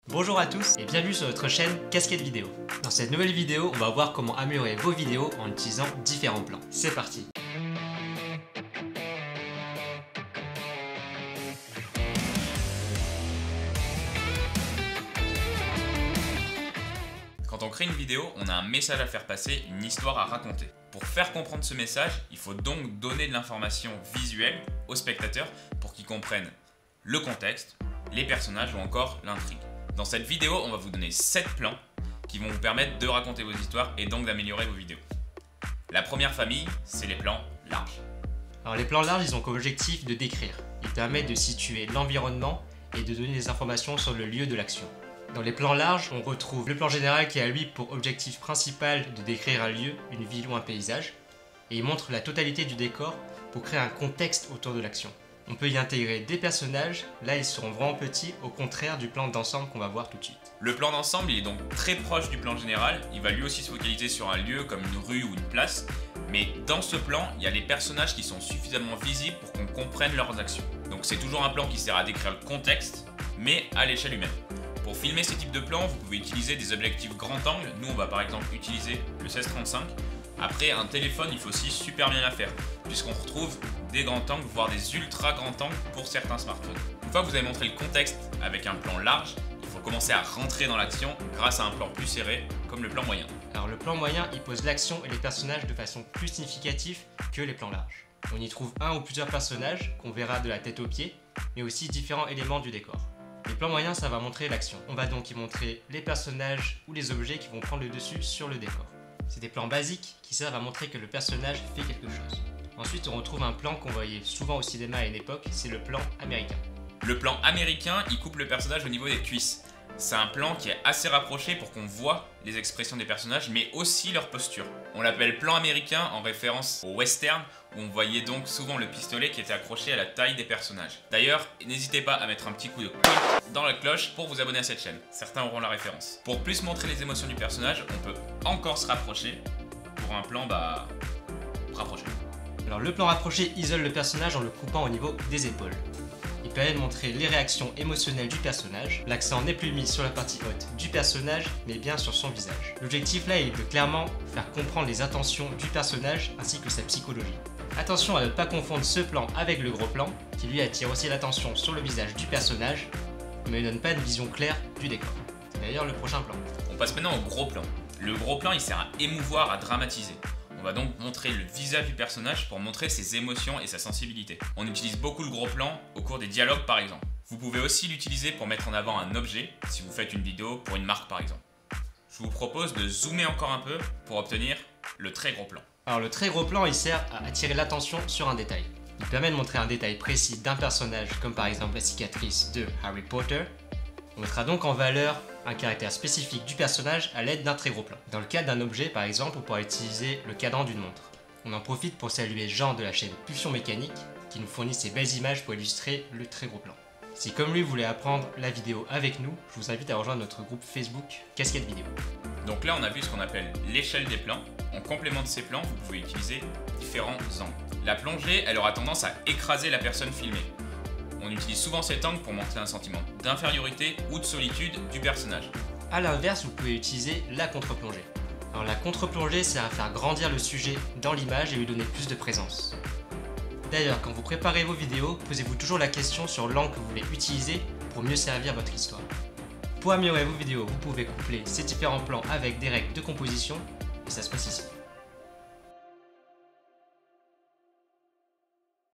Bonjour à tous et bienvenue sur notre chaîne Casquette Vidéo. Dans cette nouvelle vidéo, on va voir comment améliorer vos vidéos en utilisant différents plans. C'est parti! Quand on crée une vidéo, on a un message à faire passer, une histoire à raconter. Pour faire comprendre ce message, il faut donc donner de l'information visuelle aux spectateurs pour qu'ils comprennent le contexte, les personnages ou encore l'intrigue. Dans cette vidéo, on va vous donner 7 plans qui vont vous permettre de raconter vos histoires et donc d'améliorer vos vidéos. La première famille, c'est les plans larges. Alors les plans larges, ils ont comme objectif de décrire. Ils permettent de situer l'environnement et de donner des informations sur le lieu de l'action. Dans les plans larges, on retrouve le plan général qui a lui pour objectif principal de décrire un lieu, une ville ou un paysage, et il montre la totalité du décor pour créer un contexte autour de l'action. On peut y intégrer des personnages, là ils seront vraiment petits, au contraire du plan d'ensemble qu'on va voir tout de suite. Le plan d'ensemble, il est donc très proche du plan général, il va lui aussi se focaliser sur un lieu comme une rue ou une place, mais dans ce plan, il y a les personnages qui sont suffisamment visibles pour qu'on comprenne leurs actions. Donc c'est toujours un plan qui sert à décrire le contexte, mais à l'échelle humaine. Pour filmer ce type de plan, vous pouvez utiliser des objectifs grand angle. Nous, on va par exemple utiliser le 16-35. Après, un téléphone, il faut aussi super bien la faire, puisqu'on retrouve des grands angles, voire des ultra grands angles pour certains smartphones. Une fois que vous avez montré le contexte avec un plan large, il faut commencer à rentrer dans l'action grâce à un plan plus serré, comme le plan moyen. Alors le plan moyen, il pose l'action et les personnages de façon plus significative que les plans larges. On y trouve un ou plusieurs personnages qu'on verra de la tête aux pieds, mais aussi différents éléments du décor. Les plans moyens, ça va montrer l'action. On va donc y montrer les personnages ou les objets qui vont prendre le dessus sur le décor. C'est des plans basiques qui servent à montrer que le personnage fait quelque chose. Ensuite, on retrouve un plan qu'on voyait souvent au cinéma à une époque, c'est le plan américain. Le plan américain, il coupe le personnage au niveau des cuisses. C'est un plan qui est assez rapproché pour qu'on voit les expressions des personnages, mais aussi leur posture. On l'appelle plan américain en référence au western, où on voyait donc souvent le pistolet qui était accroché à la taille des personnages. D'ailleurs, n'hésitez pas à mettre un petit coup de clic dans la cloche pour vous abonner à cette chaîne. Certains auront la référence. Pour plus montrer les émotions du personnage, on peut encore se rapprocher pour un plan rapproché. Alors le plan rapproché isole le personnage en le coupant au niveau des épaules. Il permet de montrer les réactions émotionnelles du personnage. L'accent n'est plus mis sur la partie haute du personnage, mais bien sur son visage. L'objectif là est de clairement faire comprendre les intentions du personnage ainsi que sa psychologie. Attention à ne pas confondre ce plan avec le gros plan, qui lui attire aussi l'attention sur le visage du personnage, mais ne donne pas une vision claire du décor. C'est d'ailleurs le prochain plan. On passe maintenant au gros plan. Le gros plan, il sert à émouvoir, à dramatiser. On va donc montrer le visage du personnage pour montrer ses émotions et sa sensibilité. On utilise beaucoup le gros plan au cours des dialogues par exemple. Vous pouvez aussi l'utiliser pour mettre en avant un objet, si vous faites une vidéo pour une marque par exemple. Je vous propose de zoomer encore un peu pour obtenir le très gros plan. Alors le très gros plan, il sert à attirer l'attention sur un détail. Il permet de montrer un détail précis d'un personnage, comme par exemple la cicatrice de Harry Potter. On mettra donc en valeur un caractère spécifique du personnage à l'aide d'un très gros plan. Dans le cas d'un objet, par exemple, on pourra utiliser le cadran d'une montre. On en profite pour saluer Jean de la chaîne Pulsion Mécanique, qui nous fournit ces belles images pour illustrer le très gros plan. Si comme lui vous voulez apprendre la vidéo avec nous, je vous invite à rejoindre notre groupe Facebook Casquette Vidéo. Donc là on a vu ce qu'on appelle l'échelle des plans. En complément de ces plans, vous pouvez utiliser différents angles. La plongée, elle aura tendance à écraser la personne filmée. On utilise souvent cet angle pour montrer un sentiment d'infériorité ou de solitude du personnage. A l'inverse, vous pouvez utiliser la contre-plongée. Alors la contre-plongée sert à faire grandir le sujet dans l'image et lui donner plus de présence. D'ailleurs, quand vous préparez vos vidéos, posez-vous toujours la question sur l'angle que vous voulez utiliser pour mieux servir votre histoire. Pour améliorer vos vidéos, vous pouvez coupler ces différents plans avec des règles de composition, et ça se passe ici.